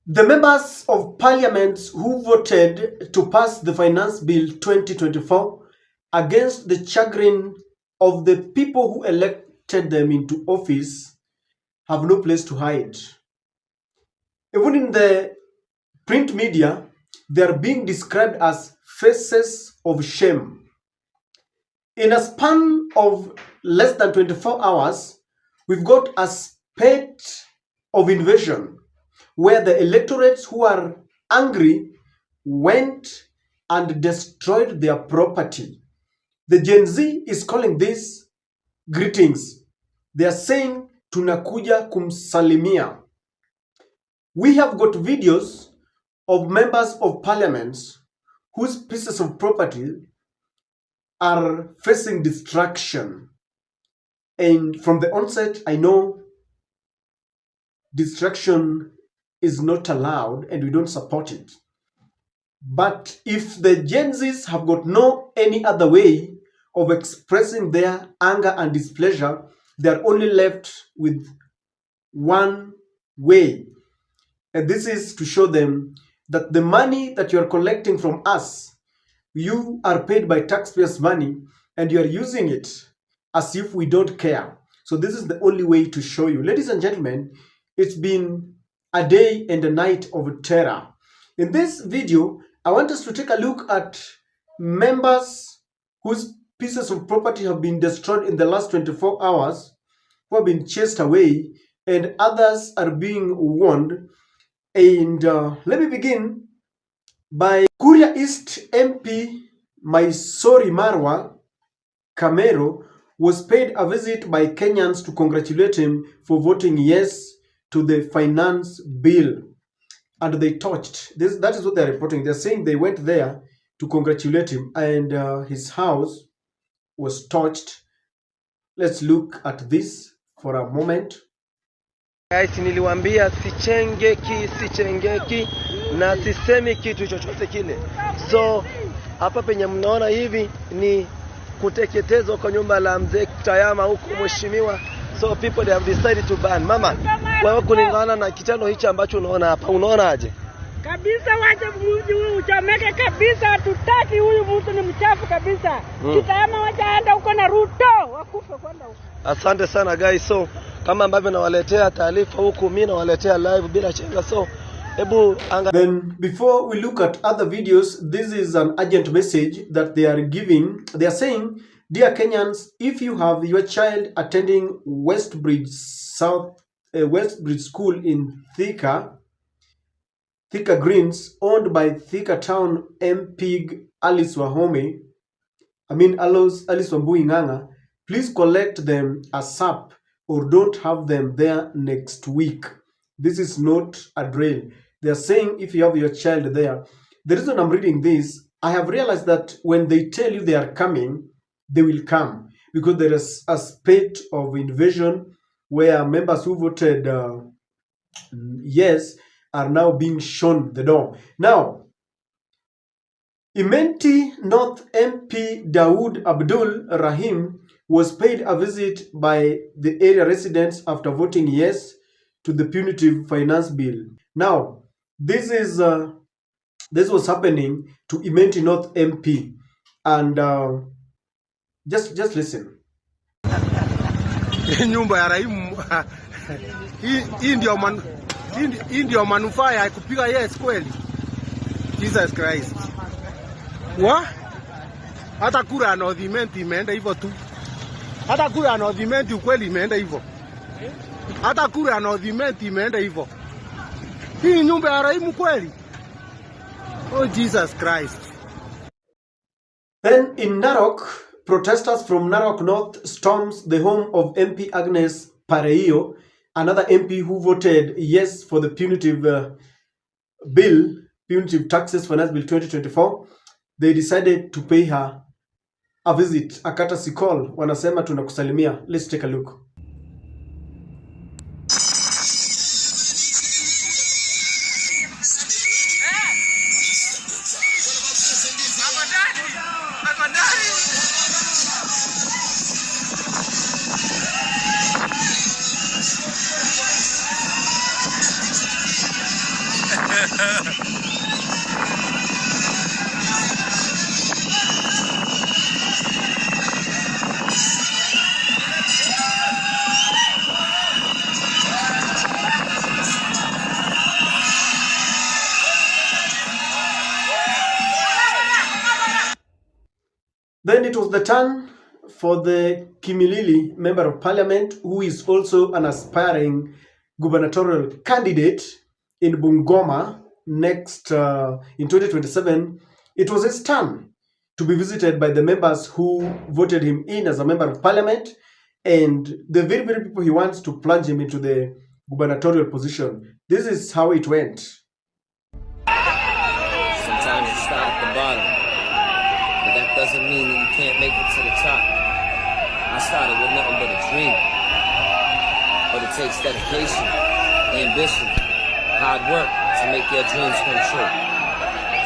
The members of parliament who voted to pass the Finance Bill 2024 against the chagrin of the people who elected them into office have no place to hide. Even in the print media, they are being described as faces of shame. In a span of less than 24 hours, we've got a spate of invasion where the electorates who are angry went and destroyed their property. The Gen Z is calling this greetings. They are saying tunakuja kumsalimia. We have got videos of members of parliament whose pieces of property are facing destruction. And from the onset, I know destruction is not allowed and we don't support it. But if the Gen Zs have got no any other way of expressing their anger and displeasure, they are only left with one way. And this is to show them that the money that you are collecting from us, you are paid by taxpayers' money and you are using it as if we don't care. So this is the only way to show you. Ladies and gentlemen, it's been a day and a night of terror. In this video, I want us to take a look at members whose pieces of property have been destroyed in the last 24 hours, who have been chased away, and others are being warned. And let me begin by Kuria East MP Maisori Marwa Kamero was paid a visit by Kenyans to congratulate him for voting yes to the finance bill. And they touched this. That is what they're reporting. They're saying they went there to congratulate him and his house was touched. Let's look at this for a moment. Guys, niliwaambia sichengeki na sisemi kitu chochote kile. So hapa penye mnaona hivi ni kuteketezwa kwa nyumba la mzee Tayama huko mheshimiwa. So people they have decided to ban. Mama, wewe kulingana na kitendo hicho ambacho unaona hapa, unaonaje? Kabisa waje mji huyu uchomeke kabisa, tutaki huyu mtu ni mchafu kabisa. Kitayama waje aenda huko na Ruto, wakufe kwenda huko. Asante sana guys. So kama ambavyo nawaletea taarifa huku, mimi nawaletea live bila chenga. So then before we look at other videos, this is an urgent message that they are giving. They are saying, dear Kenyans, if you have your child attending Westbridge School in Thika Greens, owned by Thika Town MP Alice Wambui Ng'ang'a, please collect them ASAP or don't have them there next week. This is not a drill. They are saying if you have your child there. The reason I'm reading this, I have realized that when they tell you they are coming, they will come. Because there is a spate of invasion where members who voted yes are now being shown the door. Now, Imenti North MP Dawood Abdul Rahim was paid a visit by the area residents after voting yes to the punitive finance bill. Now, this was happening to Imenti North MP, and just listen. Nyumba ya Raimu hii ndio manufaa ya kupiga yes kweli. Jesus Christ. Hata kura ya Northiment imeenda hivyo tu. Hata kura ya Northiment ukweli imeenda hivyo. Hata kura ya Northiment imeenda hivyo. Hii nyumba ya Raimu kweli. Oh Jesus Christ. Then in Narok, protesters from Narok North storms the home of MP Agnes Pareio, another MP who voted yes for the punitive punitive taxes finance bill 2024. They decided to pay her a visit, a courtesy call. Wanasema tunakusalimia. Let's take a look. Then it was the turn for the Kimilili member of parliament, who is also an aspiring gubernatorial candidate in Bungoma next in 2027. It was his turn to be visited by the members who voted him in as a member of parliament, and the very, very people he wants to plunge him into the gubernatorial position. This is how it went. Sometimes you start at the bottom, but that doesn't mean that you can't make it to the top. I started with nothing but a dream, but it takes dedication, ambition, hard work to make your dreams come true.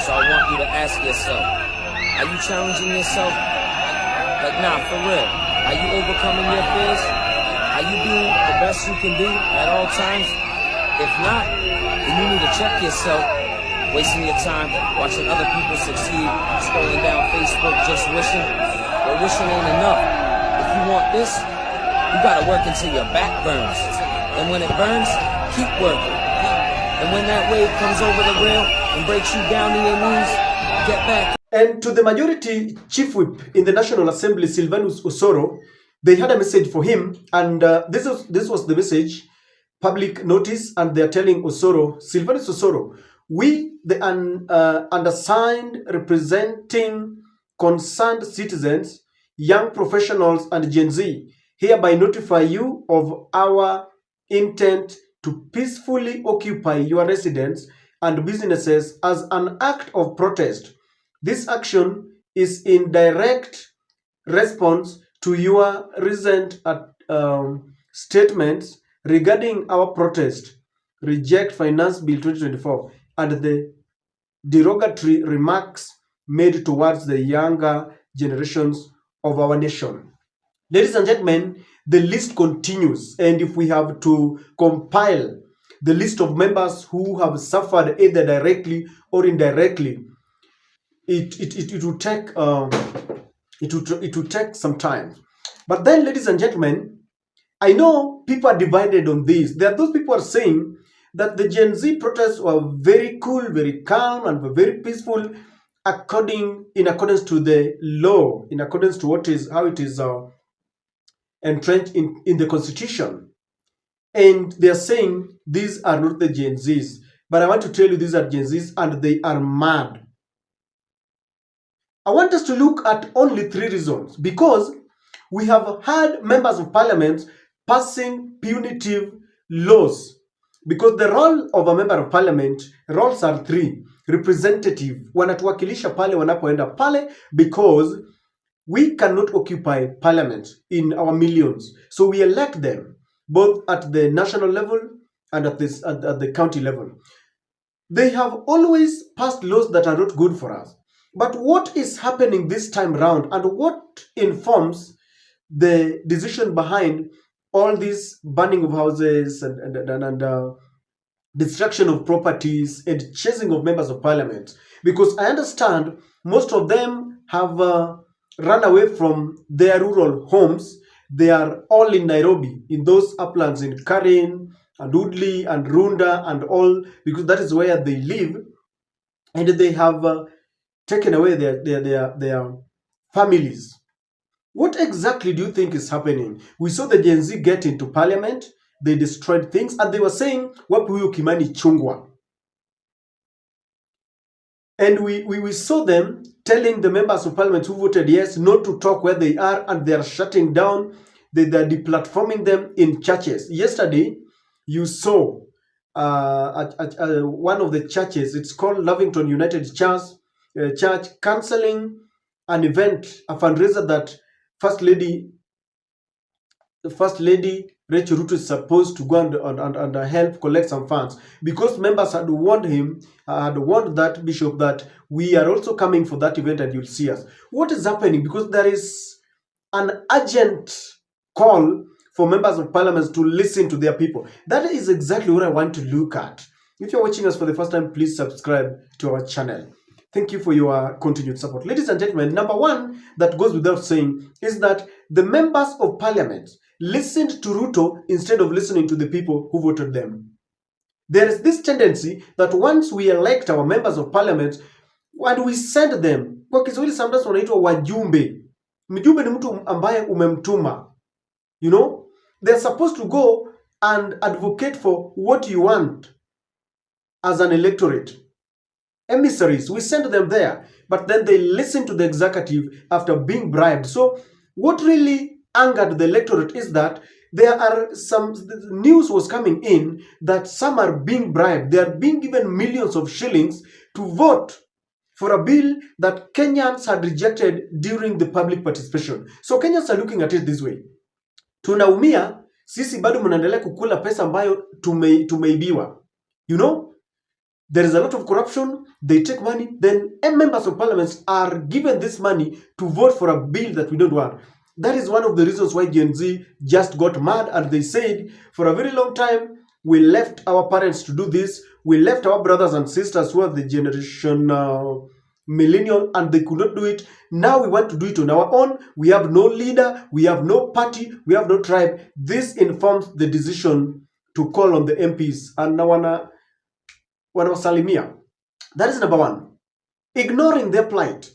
So I want you to ask yourself, are you challenging yourself? Like, nah, for real. Are you overcoming your fears? Are you being the best you can be at all times? If not, then you need to check yourself. Wasting your time watching other people succeed, scrolling down Facebook just wishing. Well, wishing ain't enough. If you want this, you gotta work until your back burns. And when it burns, keep working. And when that wave comes over the rail and breaks you down to your knees, get back. And to the majority chief whip in the National Assembly, Silvanus Osoro, they had a message for him, and this was the message, public notice, and they're telling Osoro, Silvanus Osoro, we, the undersigned representing concerned citizens, young professionals, and Gen Z, hereby notify you of our intent to peacefully occupy your residence and businesses as an act of protest. This action is in direct response to your recent statements regarding our protest, Reject Finance Bill 2024, and the derogatory remarks made towards the younger generations of our nation. Ladies and gentlemen, the list continues, and if we have to compile the list of members who have suffered either directly or indirectly, it will take some time. But then, ladies and gentlemen, I know people are divided on this. There are those people who are saying that the Gen Z protests were very cool, very calm, and were very peaceful, in accordance to the law, in accordance to how it is entrenched in the Constitution. And they are saying these are not the Gen Zs. But I want to tell you these are Gen Zs, and they are mad. I want us to look at only 3 reasons, because we have had members of parliament passing punitive laws. Because the role of a member of parliament, roles are 3. Representative, wanatuwakilisha pale wanapoenda pale, because we cannot occupy parliament in our millions. So we elect them, both at the national level and at the county level. They have always passed laws that are not good for us. But what is happening this time around, and what informs the decision behind all this burning of houses and destruction of properties and chasing of members of parliament? Because I understand most of them have run away from their rural homes. They are all in Nairobi, in those uplands in Karen and Woodley and Runda and all, because that is where they live, and they have taken away their families. What exactly do you think is happening? We saw the Gen Z get into parliament, they destroyed things, and they were saying, wapi huyu Kimani chungwa? And we saw them telling the members of parliament who voted yes not to talk where they are, and they are shutting down, they're deplatforming them in churches. Yesterday, you saw at one of the churches, it's called Lavington United Church, cancelling an event, a fundraiser that First Lady Rachel Ruto is supposed to go and help collect some funds, because members had warned that bishop that we are also coming for that event and you'll see us. What is happening? Because there is an urgent call for members of parliament to listen to their people. That is exactly what I want to look at. If you're watching us for the first time, please subscribe to our channel. Thank you for your continued support. Ladies and gentlemen, number one that goes without saying is that the members of parliament listened to Ruto instead of listening to the people who voted them. There is this tendency that once we elect our members of parliament and we send them, kwa Kiswahili sometimes wanaitwa wajumbe. Mjumbe ni mtu ambaye umemtuma. You know, they're supposed to go and advocate for what you want as an electorate. Emissaries, we send them there, but then they listen to the executive after being bribed. So what really angered the electorate is that there are some news was coming in that some are being bribed. They are being given millions of shillings to vote for a bill that Kenyans had rejected during the public participation. So Kenyans are looking at it this way. Tunaumia, sisi bado mnaendelea kukula pesa ambayo tumeibiwa. You know? There is a lot of corruption. They take money. Then members of parliament are given this money to vote for a bill that we don't want. That is one of the reasons why Gen Z just got mad, and they said, for a very long time, we left our parents to do this. We left our brothers and sisters who are the generation millennial, and they could not do it. Now we want to do it on our own. We have no leader. We have no party. We have no tribe. This informs the decision to call on the MPs. And now wanawasalimia. That is number one. Ignoring their plight.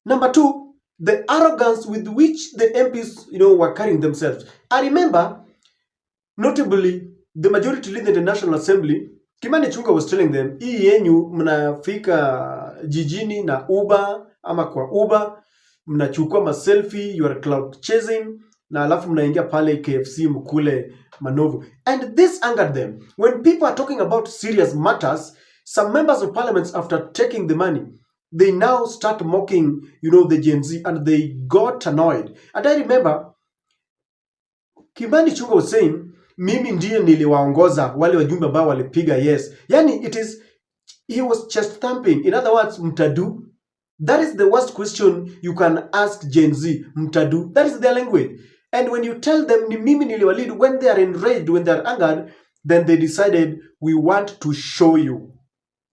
Number two, the arrogance with which the MPs, were carrying themselves. I remember, notably, the majority leader in the National Assembly, Kimani Ichung'wah was telling them, hii yenyu mnafika jijini na Uber ama kwa Uber, mnachukua maselfie, you are cloud chasing, na alafu mnaingia pale KFC mkule manovu. And this angered them. When people are talking about serious matters, some members of parliament, after taking the money, they now start mocking, the Gen Z, and they got annoyed. And I remember, Kimani Ichung'wah was saying, mimi ndiye niliwaongoza wale wajumbe ambao walipiga yes. Yani he was chest thumping. In other words, mtadu. That is the worst question you can ask Gen Z. Mtadu. That is their language. And when you tell them, ni mimi niliwalead, when they are enraged, when they are angered, then they decided, we want to show you.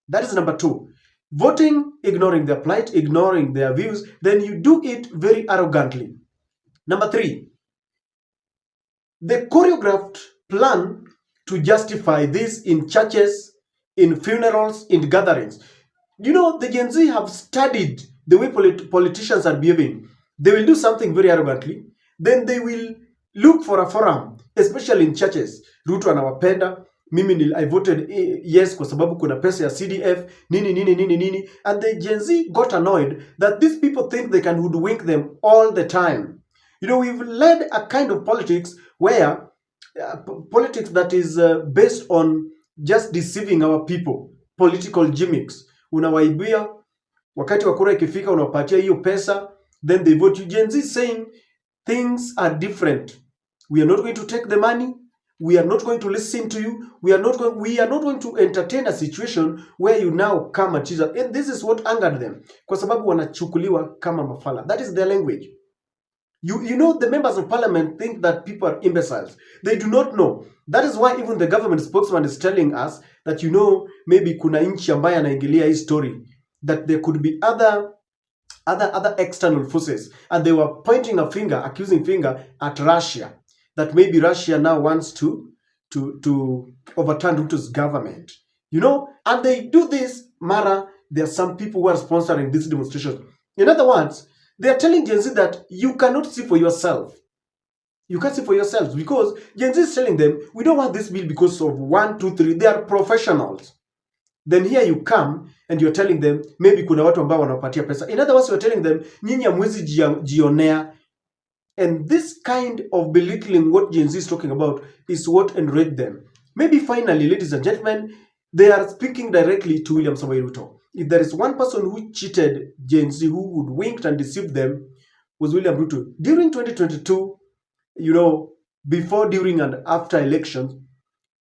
That is number two. Voting, ignoring their plight, ignoring their views, then you do it very arrogantly. Number three, the choreographed plan to justify this in churches, in funerals, in gatherings. The Gen Z have studied the way politicians are behaving. They will do something very arrogantly. Then they will look for a forum, especially in churches. Ruto anawapenda. I voted yes kwa sababu kuna pesa ya CDF, nini. And the Gen Z got annoyed that these people think they can hoodwink them all the time. We've led a kind of politics where politics that is based on just deceiving our people. Political gimmicks. Unawaibia, wakati wa kura ikifika unapatia hiyo pesa, then they vote you. Gen Z saying things are different. We are not going to take the money. We are not going to listen to you. We are not going to entertain a situation where you now come and cheat. And this is what angered them. Kwa sababu wanachukuliwa kama mafala. That is their language. The members of parliament think that people are imbeciles. They do not know. That is why even the government spokesman is telling us that, maybe kuna nchi ambaye anaingilia hii story. That there could be other external forces. And they were pointing a finger, accusing finger at Russia. That maybe Russia now wants to overturn Ruto's government. And they do this, Mara, there are some people who are sponsoring these demonstrations. In other words, they are telling Gen Z that you cannot see for yourself. You can't see for yourselves because Gen Z is telling them, we don't want this bill because of 1, 2, 3. They are professionals. Then here you come and you're telling them, maybe kuna watu ambao wanapatia pesa. In other words, you're telling them, nyinyi hamwezi jionea. And this kind of belittling what Gen Z is talking about is what enraged them. Maybe finally, ladies and gentlemen, they are speaking directly to William Samoei Ruto. If there is one person who cheated Gen Z, who would winked and deceived them, was William Ruto. During 2022, before, during, and after elections,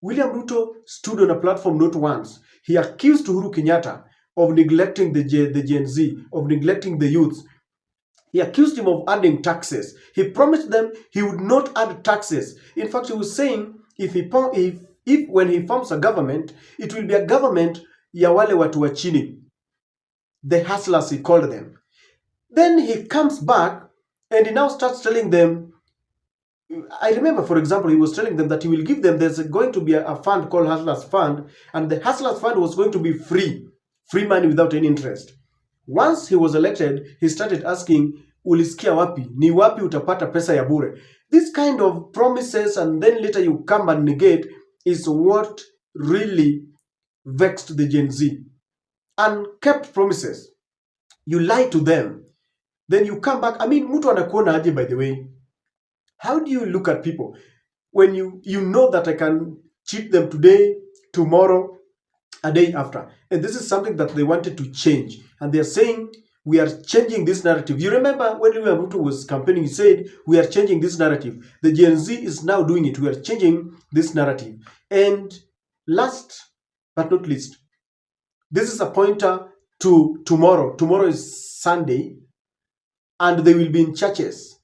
William Ruto stood on a platform not once. He accused Uhuru Kenyatta of neglecting the Gen Z, of neglecting the youth. He accused him of adding taxes. He promised them he would not add taxes. In fact, he was saying if if when he forms a government, it will be a government ya wale watu wa chini, the hustlers he called them. Then he comes back and he now starts telling them, I remember, for example, he was telling them that he will give them, there's going to be a fund called Hustlers Fund, and the Hustlers Fund was going to be free money without any interest. Once he was elected, he started asking, ulisikia wapi? Ni wapi utapata pesa ya bure? This kind of promises and then later you come and negate is what really vexed the Gen Z. And kept promises. You lie to them. Then you come back. I mean, mtu anakuona aje, by the way? How do you look at people when you know that I can cheat them today, tomorrow, a day after? And this is something that they wanted to change. And they're saying, we are changing this narrative. You remember when William Ruto was campaigning, he said, we are changing this narrative. The Gen Z is now doing it. We are changing this narrative. And last but not least, this is a pointer to tomorrow. Tomorrow is Sunday, and they will be in churches.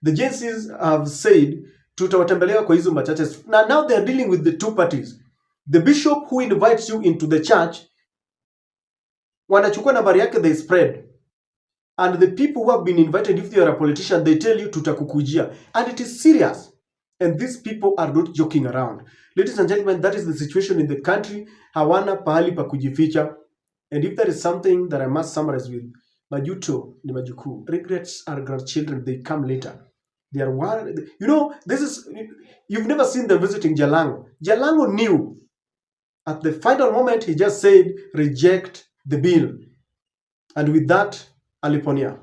The Gen Zs have said, tutawatembelea kwa hizo churches. Now they are dealing with the two parties. The bishop who invites you into the church, wanachukua nambari yake, they spread. And the people who have been invited, if they are a politician, they tell you tutakukujia. And it is serious. And these people are not joking around. Ladies and gentlemen, that is the situation in the country. Hawana pahali pa kujificha. And if there is something that I must summarize with, majuto ni majukuu. Regrets are grandchildren, they come later. They are worried. You know, this is, you've never seen them visiting Jalango. Jalango knew. At the final moment, he just said, reject the bill. And with that, aliponia.